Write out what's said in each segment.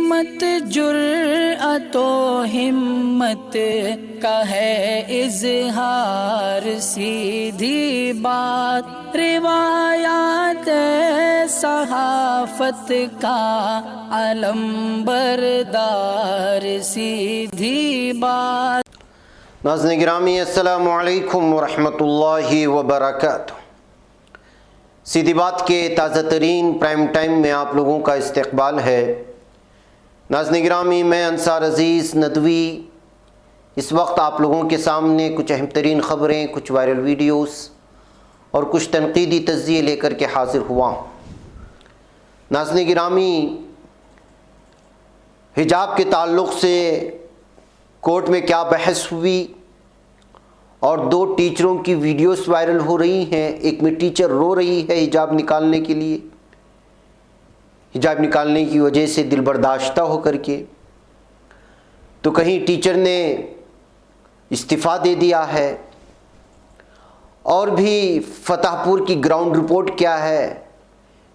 عصمت جرأت و ہمت کا ہے اظہار، سیدھی بات روایات صحافت کا علم بردار، سیدھی بات۔ ناظرین گرامی السلام علیکم ورحمۃ اللہ وبرکاتہ۔ سیدھی بات کے تازہ ترین پرائم ٹائم میں آپ لوگوں کا استقبال ہے۔ ناظرین گرامی، میں انصار عزیز ندوی اس وقت آپ لوگوں کے سامنے کچھ اہم ترین خبریں، کچھ وائرل ویڈیوز اور کچھ تنقیدی تجزیے لے کر کے حاضر ہوا ہوں۔ ناظرین گرامی، حجاب کے تعلق سے کورٹ میں کیا بحث ہوئی اور 2 ٹیچروں کی ویڈیوز وائرل ہو رہی ہیں۔ ایک میں ٹیچر رو رہی ہے حجاب نکالنے کے لیے، حجاب نکالنے کی وجہ سے دل برداشتہ ہو کر کے، تو کہیں ٹیچر نے استعفیٰ دے دیا ہے۔ اور بھی فتح پور کی گراؤنڈ رپورٹ کیا ہے،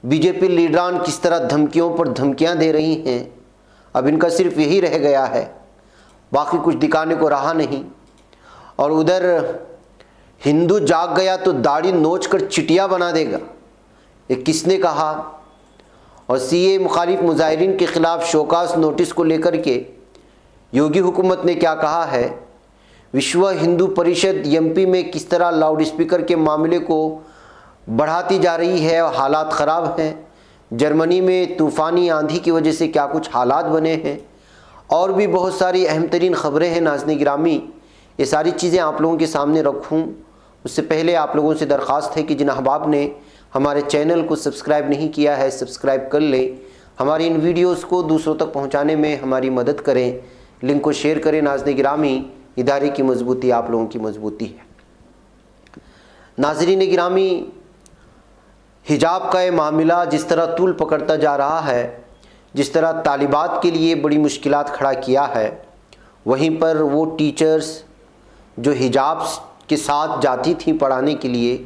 بی جے پی لیڈران کس طرح دھمکیوں پر دھمکیاں دے رہی ہیں۔ اب ان کا صرف یہی رہ گیا ہے، باقی کچھ دکھانے کو رہا نہیں۔ اور ادھر ہندو جاگ گیا تو داڑھی نوچ کر چٹیا بنا دے گا، یہ کس نے کہا؟ اور سی اے مخالف مظاہرین کے خلاف شوکاز نوٹس کو لے کر کے یوگی حکومت نے کیا کہا ہے؟ وشوا ہندو پریشد ایم پی میں کس طرح لاؤڈ اسپیکر کے معاملے کو بڑھاتی جا رہی ہے اور حالات خراب ہیں۔ جرمنی میں طوفانی آندھی کی وجہ سے کیا کچھ حالات بنے ہیں، اور بھی بہت ساری اہم ترین خبریں ہیں۔ ناظرین گرامی، یہ ساری چیزیں آپ لوگوں کے سامنے رکھوں اس سے پہلے آپ لوگوں سے درخواست ہے کہ جن احباب نے ہمارے چینل کو سبسکرائب نہیں کیا ہے سبسکرائب کر لیں، ہماری ان ویڈیوز کو دوسروں تک پہنچانے میں ہماری مدد کریں، لنک کو شیئر کریں۔ ناظرین گرامی، ادارے کی مضبوطی آپ لوگوں کی مضبوطی ہے۔ ناظرین گرامی، حجاب کا یہ معاملہ جس طرح طول پکڑتا جا رہا ہے، جس طرح طالبات کے لیے بڑی مشکلات کھڑا کیا ہے، وہیں پر وہ ٹیچرز جو حجاب کے ساتھ جاتی تھیں پڑھانے کے لیے،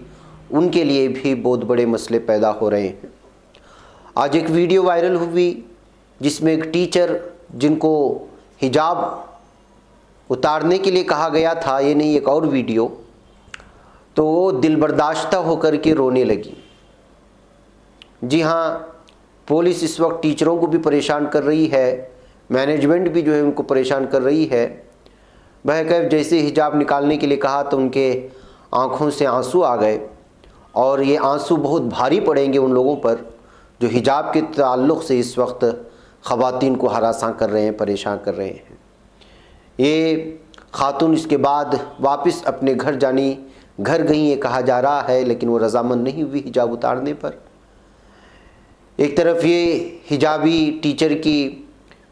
ان کے لیے بھی بہت بڑے مسئلے پیدا ہو رہے ہیں۔ آج ایک ویڈیو وائرل ہوئی جس میں ایک ٹیچر جن کو حجاب اتارنے کے لیے کہا گیا تھا، یہ نہیں ایک اور ویڈیو، تو وہ دل برداشتہ ہو کر کے رونے لگی۔ جی ہاں، پولیس اس وقت ٹیچروں کو بھی پریشان کر رہی ہے، مینجمنٹ بھی جو ہے ان کو پریشان کر رہی ہے۔ بہرکیف جیسے حجاب نکالنے کے لیے کہا تو ان کے آنکھوں سے آنسو آ گئے، اور یہ آنسو بہت بھاری پڑیں گے ان لوگوں پر جو حجاب کے تعلق سے اس وقت خواتین کو ہراساں کر رہے ہیں، پریشان کر رہے ہیں۔ یہ خاتون اس کے بعد واپس اپنے گھر گئیں، یہ کہا جا رہا ہے، لیکن وہ رضامند نہیں ہوئی حجاب اتارنے پر۔ ایک طرف یہ حجابی ٹیچر کی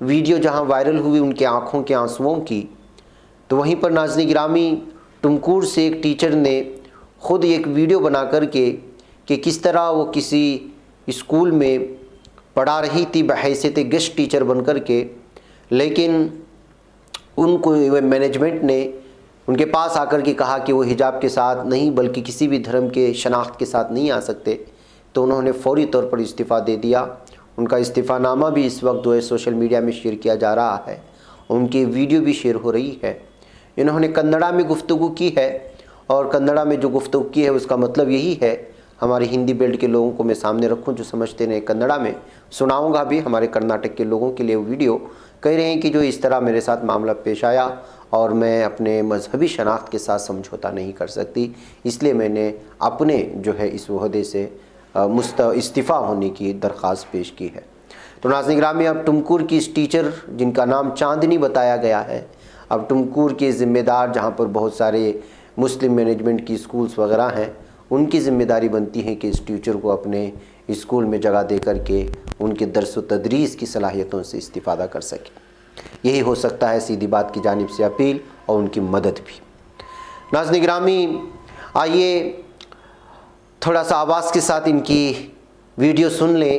ویڈیو جہاں وائرل ہوئی ان کے آنکھوں کے آنسوؤں کی، تو وہیں پر ناظرین گرامی ٹمکور سے ایک ٹیچر نے خود ایک ویڈیو بنا کر کے کہ کس طرح وہ کسی اسکول میں پڑھا رہی تھی بحیثیت گیسٹ ٹیچر بن کر کے، لیکن ان کو مینجمنٹ نے ان کے پاس آ کر کے کہا کہ وہ حجاب کے ساتھ نہیں بلکہ کسی بھی دھرم کے شناخت کے ساتھ نہیں آ سکتے، تو انہوں نے فوری طور پر استعفیٰ دے دیا۔ ان کا استعفیٰ نامہ بھی اس وقت جو ہے سوشل میڈیا میں شیئر کیا جا رہا ہے، ان کی ویڈیو بھی شیئر ہو رہی ہے۔ انہوں نے کنڑا میں گفتگو کی ہے، اور کنڑا میں جو گفتگو کی ہے اس کا مطلب یہی ہے، ہمارے ہندی بیلٹ کے لوگوں کو میں سامنے رکھوں جو سمجھتے ہیں کنڑا میں سناؤں گا بھی، ہمارے کرناٹک کے لوگوں کے لیے ویڈیو کہہ رہے ہیں کہ جو اس طرح میرے ساتھ معاملہ پیش آیا اور میں اپنے مذہبی شناخت کے ساتھ سمجھوتا نہیں کر سکتی، اس لیے میں نے اپنے جو ہے اس عہدے سے استعفیٰ ہونے کی درخواست پیش کی ہے۔ تو ناظرین گرامی، اب ٹمکور کی اس ٹیچر جن کا نام چاندنی بتایا گیا ہے، اب ٹمکور کے ذمہ دار جہاں پر بہت سارے مسلم مینجمنٹ کی اسکولز وغیرہ ہیں، ان کی ذمہ داری بنتی ہے کہ اس ٹیچر کو اپنے اسکول میں جگہ دے کر کے ان کے درس و تدریس کی صلاحیتوں سے استفادہ کر سکے۔ یہی ہو سکتا ہے سیدھی بات کی جانب سے اپیل اور ان کی مدد بھی۔ ناظرین گرامی، آئیے تھوڑا سا آواز کے ساتھ ان کی ویڈیو سن لیں،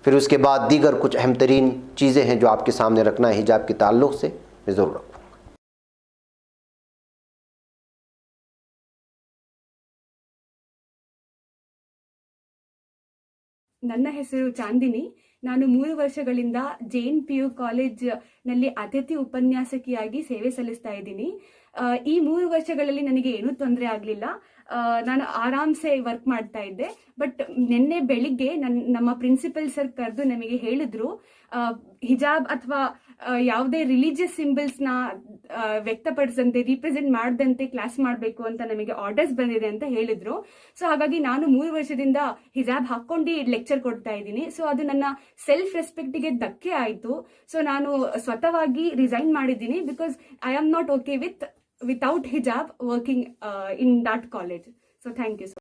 پھر اس کے بعد دیگر کچھ اہم ترین چیزیں ہیں جو آپ کے سامنے رکھنا ہے حجاب کے تعلق سے، میں ضرور رکھوں۔ ನನ್ನ ಹೆಸರು ಚಾಂದಿನಿ. ನಾನು 3 ವರ್ಷಗಳಿಂದ JNPU ಕಾಲೇಜ್ ನಲ್ಲಿ ಅತಿಥಿ ಉಪನ್ಯಾಸಕಿಯಾಗಿ ಸೇವೆ ಸಲ್ಲಿಸ್ತಾ ಇದ್ದೀನಿ. ಈ 3 ವರ್ಷಗಳಲ್ಲಿ ನನಗೆ ಏನೂ ತೊಂದರೆ ಆಗಲಿಲ್ಲ. ನಾನು ಆರಾಮ್ಸೆ ವರ್ಕ್ ಮಾಡ್ತಾ ಇದ್ದೆ. ಬಟ್ ನಿನ್ನೆ ಬೆಳಿಗ್ಗೆ ನಮ್ಮ ಪ್ರಿನ್ಸಿಪಲ್ ಸರ್ ಕರೆದು ನಮಗೆ ಹೇಳಿದ್ರು, ಹಿಜಾಬ್ ಅಥವಾ ಯಾವುದೇ ರಿಲಿಜಿಯಸ್ ಸಿಂಬಲ್ಸ್ನ ವ್ಯಕ್ತಪಡಿಸದಂತೆ, ರಿಪ್ರೆಸೆಂಟ್ ಮಾಡದಂತೆ ಕ್ಲಾಸ್ ಮಾಡಬೇಕು ಅಂತ ನಮಗೆ ಆರ್ಡರ್ಸ್ ಬಂದಿದೆ ಅಂತ ಹೇಳಿದ್ರು. ಸೊ ಹಾಗಾಗಿ ನಾನು 3 ವರ್ಷದಿಂದ ಹಿಜಾಬ್ ಹಾಕೊಂಡು ಲೆಕ್ಚರ್ ಕೊಡ್ತಾ ಇದ್ದೀನಿ. ಸೊ ಅದು ನನ್ನ ಸೆಲ್ಫ್ ರೆಸ್ಪೆಕ್ಟಿಗೆ ಧಕ್ಕೆ ಆಯಿತು. ಸೊ ನಾನು ಸ್ವತಃವಾಗಿ ರಿಸೈನ್ ಮಾಡಿದ್ದೀನಿ, because I am not okay without hijab working in that college. So thank you sir.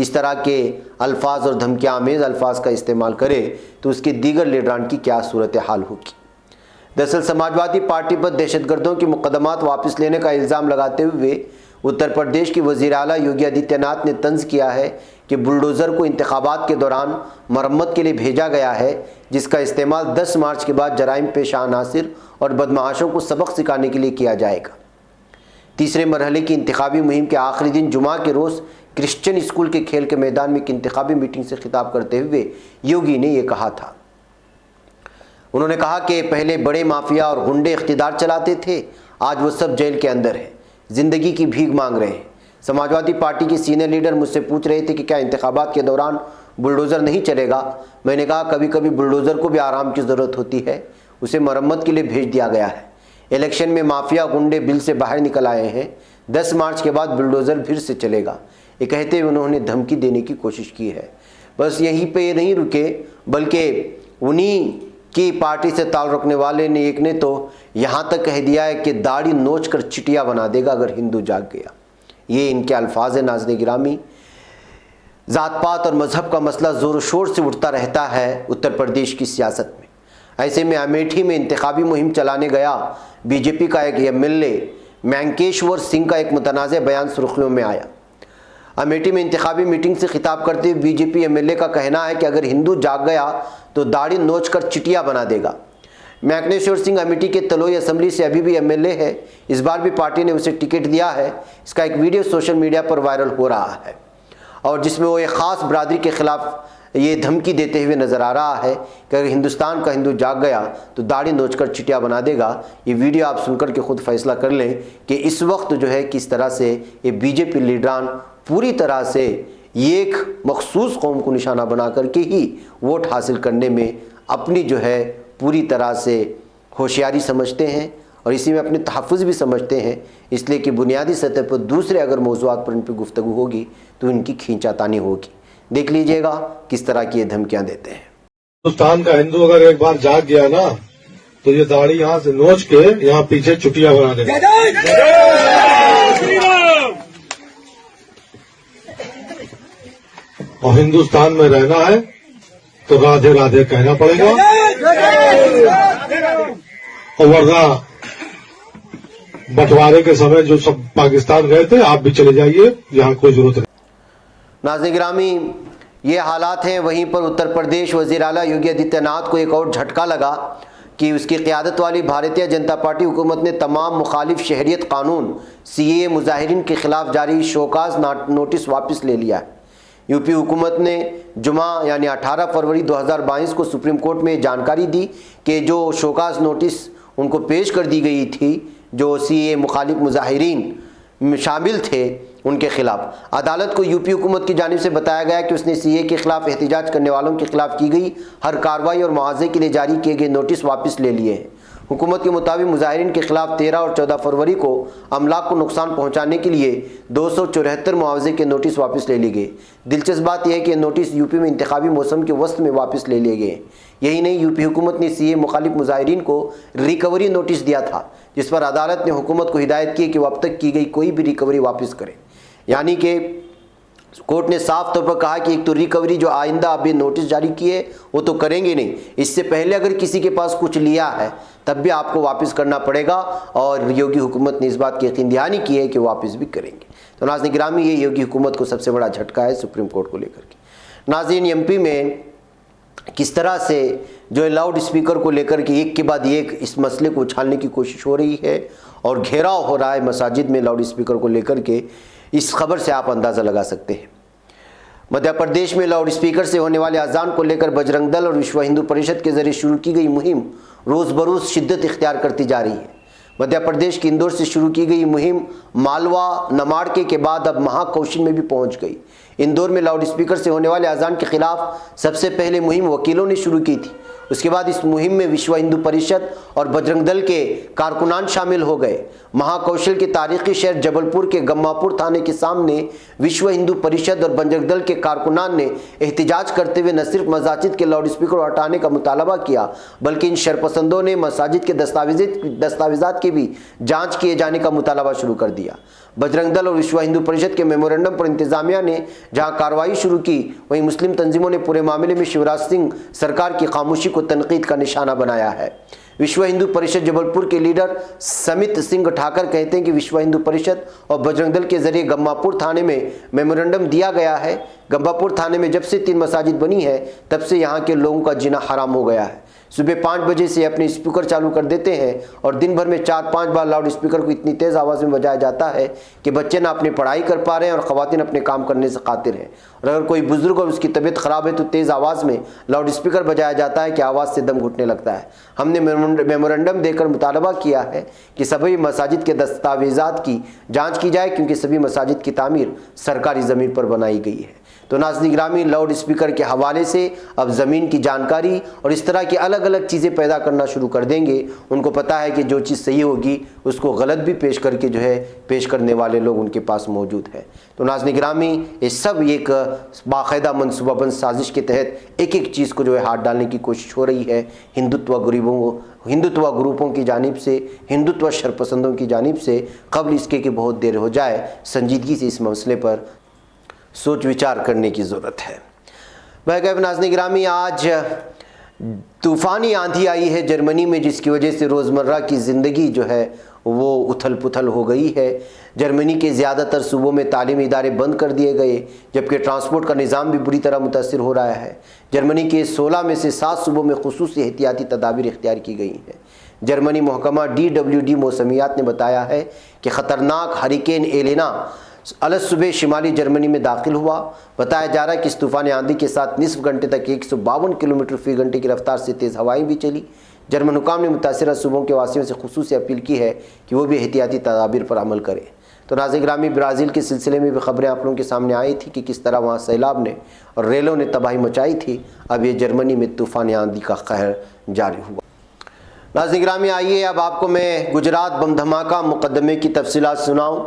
اس طرح کے الفاظ اور دھمکیاں آمیز الفاظ کا استعمال کرے تو اس کے دیگر لیڈران کی کیا صورتحال ہوگی۔ دراصل سماجوادی پارٹی پر دہشت گردوں کے مقدمات واپس لینے کا الزام لگاتے ہوئے اتر پردیش کی وزیر اعلیٰ یوگی آدتیہ ناتھ نے طنز کیا ہے کہ بلڈوزر کو انتخابات کے دوران مرمت کے لیے بھیجا گیا ہے، جس کا استعمال 10 مارچ کے بعد جرائم پیشہ عناصر اور بدمعاشوں کو سبق سکھانے کے لیے کیا جائے گا۔ تیسرے مرحلے کی انتخابی مہم کے آخری دن جمعہ کے روز کرسچن اسکول کے کھیل کے میدان میں ایک انتخابی میٹنگ سے خطاب کرتے ہوئے یوگی نے یہ کہا تھا۔ انہوں نے کہا کہ پہلے بڑے مافیا اور غنڈے اقتدار چلاتے تھے، آج وہ سب جیل کے اندر ہیں، زندگی کی بھیک مانگ رہے ہیں۔ سماجوادی پارٹی کے سینئر لیڈر مجھ سے پوچھ رہے تھے کہ کیا انتخابات کے دوران بلڈوزر نہیں چلے گا؟ میں نے کہا کبھی کبھی بلڈوزر کو بھی آرام کی ضرورت ہوتی ہے، اسے مرمت کے لیے بھیج دیا گیا ہے۔ الیکشن میں مافیا غنڈے بل سے باہر نکل آئے ہیں، 10 مارچ کے بعد بلڈوزر پھر سے چلے گا۔ یہ کہتے ہوئے انہوں نے دھمکی دینے کی کوشش کی ہے۔ بس یہیں پہ یہ نہیں رکے، بلکہ انہی کی پارٹی سے تعلق رکھنے والے نے ایک نے تو یہاں تک کہہ دیا ہے کہ داڑھی نوچ کر چٹیا بنا دے گا اگر ہندو جاگ گیا۔ یہ ان کے الفاظ ہیں۔ ناظرین گرامی، ذات پات اور مذہب کا مسئلہ زور و شور سے اٹھتا رہتا ہے اتر پردیش کی سیاست میں۔ ایسے میں امیٹھی میں انتخابی مہم چلانے گیا بی جے پی کا ایک ایم ایل اے مینکیشور سنگھ کا ایک متنازع بیان سرخیوں میں آیا۔ امیٹھی میں انتخابی میٹنگ سے خطاب کرتے ہوئے B J P M L A کا کہنا ہے کہ اگر ہندو جاگ گیا تو داڑھی نوچ کر چٹیا بنا دے گا۔ مینکیشور سنگھ امیٹھی کے تلوئی اسمبلی سے ابھی بھی ایم ایل اے ہے، اس بار بھی پارٹی نے اسے ٹکٹ دیا ہے۔ اس کا ایک ویڈیو سوشل میڈیا پر وائرل ہو رہا ہے اور جس میں وہ ایک خاص برادری کے خلاف یہ دھمکی دیتے ہوئے نظر آ رہا ہے کہ اگر ہندوستان کا ہندو جاگ گیا تو داڑھی نوچ کر چٹیا بنا دے گا۔ یہ ویڈیو آپ سن کر کے خود فیصلہ کر لیں کہ اس وقت جو ہے کس طرح سے یہ بی جے پی لیڈران پوری طرح سے ایک مخصوص قوم کو نشانہ بنا کر کے ہی ووٹ حاصل کرنے میں اپنی جو ہے پوری طرح سے ہوشیاری سمجھتے ہیں اور اسی میں اپنے تحفظ بھی سمجھتے ہیں، اس لیے کہ بنیادی سطح پر دوسرے اگر موضوعات پر ان پہ گفتگو ہوگی تو ان کی کھینچا تانی ہوگی۔ دیکھ لیجئے گا کس طرح کی یہ دھمکیاں دیتے ہیں۔ ہندوستان کا ہندو اگر ایک بار جاگ گیا نا تو یہ داڑھی یہاں سے نوچ کے یہاں پیچھے چٹیاں بنا دے گا۔ اور ہندوستان میں رہنا ہے تو رادھے رادھے کہنا پڑے گا، اور ورنہ بٹوارے کے سمے جو سب پاکستان گئے تھے آپ بھی چلے جائیے، یہاں کوئی ضرورت نہیں۔ ناظرین گرامی، یہ حالات ہیں۔ وہیں پر اتر پردیش وزیر اعلیٰ یوگی آدتیہ ناتھ کو ایک اور جھٹکا لگا کہ اس کی قیادت والی بھارتیہ جنتا پارٹی حکومت نے تمام مخالف شہریت قانون CAA مظاہرین کے خلاف جاری شوکاز نوٹس واپس لے لیا ہے۔ یو پی حکومت نے جمعہ یعنی 18 فروری 2022 کو سپریم کورٹ میں جانکاری دی کہ جو شوکاز نوٹس ان کو پیش کر دی گئی تھی جو CAA مخالف مظاہرین شامل تھے ان کے خلاف، عدالت کو یو پی حکومت کی جانب سے بتایا گیا کہ اس نے CAA کے خلاف احتجاج کرنے والوں کے خلاف کی گئی ہر کارروائی اور معاوضے کے لیے جاری کیے گئے نوٹس واپس لے لیے ہیں۔ حکومت کے مطابق مظاہرین کے خلاف 13 اور 14 فروری کو املاک کو نقصان پہنچانے کے لیے 274 معاوضے کے نوٹس واپس لے لیے گئے۔ دلچسپ بات یہ ہے کہ نوٹس یو پی میں انتخابی موسم کے وسط میں واپس لے لیے گئے۔ یہی نہیں، یو پی حکومت نے CAA مخالف مظاہرین کو ریکوری نوٹس دیا تھا، جس پر عدالت نے حکومت کو ہدایت کی کہ وہ اب تک کی گئی کوئی بھی ریکوری واپس کرے۔ یعنی کہ کورٹ نے صاف طور پر کہا کہ ایک تو ریکوری جو آئندہ اب یہ نوٹس جاری کیے وہ تو کریں گے نہیں، اس سے پہلے اگر کسی کے پاس کچھ لیا ہے تب بھی آپ کو واپس کرنا پڑے گا، اور یوگی حکومت نے اس بات کی یقین دہانی کی ہے کہ واپس بھی کریں گے۔ تو ناظرین گرامی، یہ یوگی حکومت کو سب سے بڑا جھٹکا ہے سپریم کورٹ کو لے کر کے۔ ناظرین، MP میں کس طرح سے جو لاؤڈ اسپیکر کو لے کر کے ایک کے بعد ایک اس مسئلے کو اچھالنے کی کوشش ہو رہی ہے اور گھیراؤ ہو رہا ہے مساجد میں لاؤڈ اسپیکر کو لے کر کے، اس خبر سے آپ اندازہ لگا سکتے ہیں۔ مدھیہ پردیش میں لاؤڈ اسپیکر سے ہونے والے اذان کو لے کر بجرنگ دل اور وشو ہندو پریشد کے ذریعے شروع کی گئی مہم روز بروز شدت اختیار کرتی جا رہی ہے۔ مدھیہ پردیش کے اندور سے شروع کی گئی مہم مالوا نماڑکے کے بعد اب مہا کوشل میں بھی پہنچ گئی۔ اندور میں لاؤڈ اسپیکر سے ہونے والے اذان کے خلاف سب سے پہلے مہم وکیلوں نے شروع کی تھی اس کے بعد اس مہم میں وشو ہندو پریشد اور بجرنگ دل کے کارکنان شامل ہو گئے۔ مہاکوشل کے تاریخی شہر جبل پور کے گماپور تھانے کے سامنے وشو ہندو پریشد اور بجرنگ دل کے کارکنان نے احتجاج کرتے ہوئے نہ صرف مساجد کے لاؤڈ اسپیکر ہٹانے کا مطالبہ کیا بلکہ ان شرپسندوں نے مساجد کے دستاویزات کی بھی جانچ کیے جانے کا مطالبہ شروع کر دیا۔ بجرنگ دل اور وشو ہندو پریشد کے میمورنڈم پر انتظامیہ نے جہاں کارروائی شروع کی، وہیں مسلم تنظیموں نے پورے معاملے میں شیوراج سنگھ سرکار کی خاموشی کو تنقید کا نشانہ بنایا ہے۔ وشو ہندو پریشد جبل پور کے لیڈر سمت سنگھ ٹھاکر کہتے ہیں کہ وشو ہندو پریشد اور بجرنگ دل کے ذریعے گماپور تھانے میں میمورنڈم دیا گیا ہے۔ گماپور تھانے میں جب سے 3 مساجد بنی ہے تب سے یہاں کے لوگوں کا جینا حرام ہو گیا ہے۔ صبح 5 بجے سے اپنے اسپیکر چالو کر دیتے ہیں اور دن بھر میں 4-5 بار لاؤڈ اسپیکر کو اتنی تیز آواز میں بجایا جاتا ہے کہ بچے نہ اپنی پڑھائی کر پا رہے ہیں اور خواتین اپنے کام کرنے سے قاصر ہیں، اور اگر کوئی بزرگ اور اس کی طبیعت خراب ہے تو تیز آواز میں لاؤڈ اسپیکر بجایا جاتا ہے کہ آواز سے دم گھٹنے لگتا ہے۔ ہم نے میمورنڈم دے کر مطالبہ کیا ہے کہ سبھی مساجد کے دستاویزات کی جانچ کی جائے کیونکہ سبھی مساجد کی تعمیر سرکاری زمین پر بنائی گئی ہے۔ تو ناظرین گرامی، لاؤڈ اسپیکر کے حوالے سے اب زمین کی جانکاری اور اس طرح کی الگ الگ چیزیں پیدا کرنا شروع کر دیں گے۔ ان کو پتہ ہے کہ جو چیز صحیح ہوگی اس کو غلط بھی پیش کر کے پیش کرنے والے لوگ ان کے پاس موجود ہیں۔ تو ناظرین گرامی، یہ سب ایک باقاعدہ منصوبہ بند سازش کے تحت ایک ایک چیز کو ہاتھ ڈالنے کی کوشش ہو رہی ہے ہندوتوا گروپوں کی جانب سے، ہندوتوا شرپسندوں کی جانب سے، قبل اس کے کہ بہت دیر ہو جائے۔ سنجیدگی سے اس مسئلے پر سوچ وچار کرنے کی ضرورت ہے۔ ناظرین گرامی، آج طوفانی آندھی آئی ہے جرمنی میں، جس کی وجہ سے روزمرہ کی زندگی وہ اتھل پتھل ہو گئی ہے۔ جرمنی کے زیادہ تر صوبوں میں تعلیمی ادارے بند کر دیے گئے جبکہ ٹرانسپورٹ کا نظام بھی بری طرح متاثر ہو رہا ہے۔ جرمنی کے 16 میں سے 7 صوبوں میں خصوصی احتیاطی تدابیر اختیار کی گئی ہیں۔ جرمنی محکمہ DWD موسمیات نے بتایا ہے کہ خطرناک ہریکین ایلینا صبح شمالی جرمنی میں داخل ہوا۔ بتایا جا رہا ہے کہ اس طوفانی آندھی کے ساتھ نصف گھنٹے تک 152 کلومیٹر فی گھنٹے کی رفتار سے تیز ہوائیں بھی چلی۔ جرمن حکام نے متاثرہ صوبوں کے واسطوں سے خصوصی اپیل کی ہے کہ وہ بھی احتیاطی تدابیر پر عمل کریں۔ تو ناظرین گرامی، برازیل کے سلسلے میں بھی خبریں آپ لوگوں کے سامنے آئی تھی کہ کس طرح وہاں سیلاب نے اور ریلوں نے تباہی مچائی تھی۔ اب یہ جرمنی میں طوفانی آندھی کا قہر جاری ہوا۔ ناظرین گرامی، آئیے اب آپ کو میں گجرات بم دھماکہ مقدمے کی تفصیلات سناؤں۔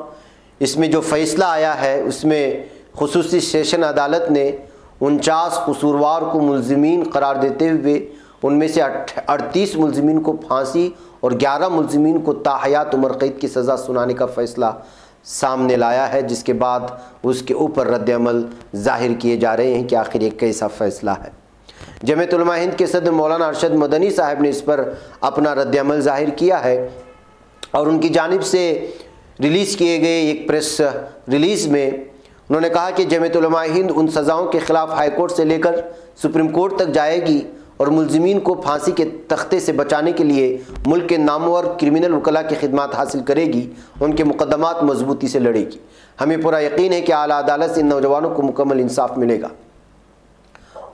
اس میں جو فیصلہ آیا ہے اس میں خصوصی سیشن عدالت نے 49 قصوروار کو ملزمین قرار دیتے ہوئے ان میں سے 38 ملزمین کو پھانسی اور 11 ملزمین کو تاحیات عمر قید کی سزا سنانے کا فیصلہ سامنے لایا ہے، جس کے بعد اس کے اوپر رد عمل ظاہر کیے جا رہے ہیں کہ آخر یہ کیسا فیصلہ ہے۔ جمعیت علماء ہند کے صدر مولانا ارشد مدنی صاحب نے اس پر اپنا رد عمل ظاہر کیا ہے اور ان کی جانب سے ریلیز کیے گئے ایک پریس ریلیز میں انہوں نے کہا کہ جمعیت علماء ہند ان سزاؤں کے خلاف ہائی کورٹ سے لے کر سپریم کورٹ تک جائے گی اور ملزمین کو پھانسی کے تختے سے بچانے کے لیے ملک کے نامور کرمنل وکلاء کی خدمات حاصل کرے گی، ان کے مقدمات مضبوطی سے لڑے گی۔ ہمیں پورا یقین ہے کہ اعلیٰ عدالت سے ان نوجوانوں کو مکمل انصاف ملے گا۔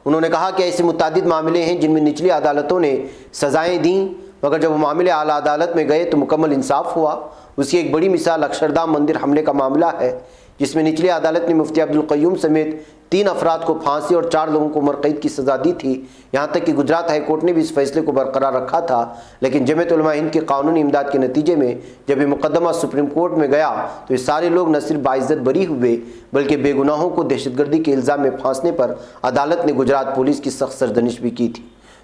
انہوں نے کہا کہ ایسے متعدد معاملے ہیں جن میں نچلی عدالتوں نے سزائیں دیں مگر جب وہ معاملے اعلیٰ عدالت میں گئے تو مکمل انصاف ہوا۔ اس کی ایک بڑی مثال اکشردھام مندر حملے کا معاملہ ہے، جس میں نچلی عدالت نے مفتی عبدالقیوم سمیت 3 افراد کو پھانسی اور 4 لوگوں کو عمر قید کی سزا دی تھی۔ یہاں تک کہ گجرات ہائی کورٹ نے بھی اس فیصلے کو برقرار رکھا تھا، لیکن جمعیت علماء ہند کے قانونی امداد کے نتیجے میں جب یہ مقدمہ سپریم کورٹ میں گیا تو یہ سارے لوگ نہ صرف باعزت بری ہوئے بلکہ بے گناہوں کو دہشت گردی کے الزام میں پھانسنے پر عدالت نے گجرات پولیس کی سخت سرزنش بھی کی تھی۔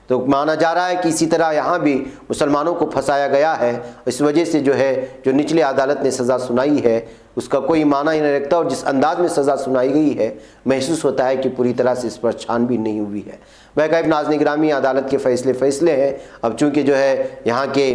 تو مانا جا رہا ہے کہ اسی طرح یہاں بھی مسلمانوں کو پھنسایا گیا ہے، اس وجہ سے جو نچلی عدالت نے سزا سنائی ہے اس کا کوئی معنی ہی نہیں رکھتا، اور جس انداز میں سزا سنائی گئی ہے محسوس ہوتا ہے کہ پوری طرح سے اس پر چھان بھی نہیں ہوئی ہے۔ بہرکیف ناظرین گرامی، عدالت کے فیصلے ہیں۔ اب چونکہ یہاں کے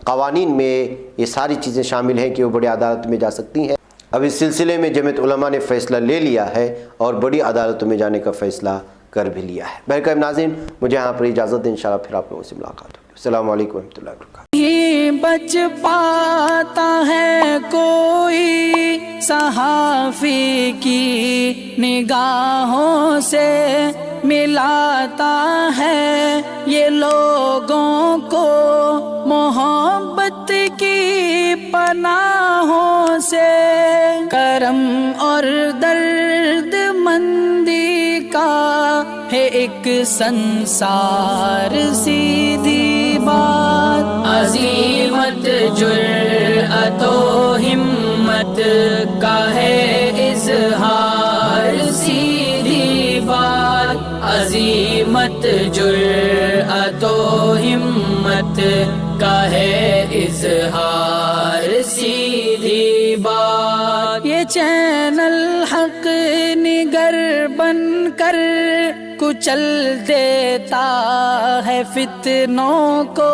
قوانین میں یہ ساری چیزیں شامل ہیں کہ وہ بڑی عدالت میں جا سکتی ہیں۔ اب اس سلسلے میں جمعیت علماء نے فیصلہ لے لیا ہے اور بڑی عدالتوں میں جانے کا فیصلہ کر بھی لیا ہے۔ بہرکیف ناظرین، مجھے یہاں پر اجازت دیں، انشاءاللہ پھر آپ لوگوں سے ملاقات ہوگی۔ السلام علیکم ورحمۃ اللہ وبرکاتہ۔ یہ بچ پاتا ہے کوئی صحافی کی نگاہوں سے، ملاتا ہے یہ لوگوں کو محبت کی پناہوں سے، کرم اور درد مندی کا ہے ایک سنسار سی جرأت و ہمت کا ہے اظہار، سیدھی بات عظیمت جرأت و ہمت کا ہے اظہار، سیدھی بات۔ یہ چینل حق نگر بن کر کچل دیتا ہے فتنوں کو،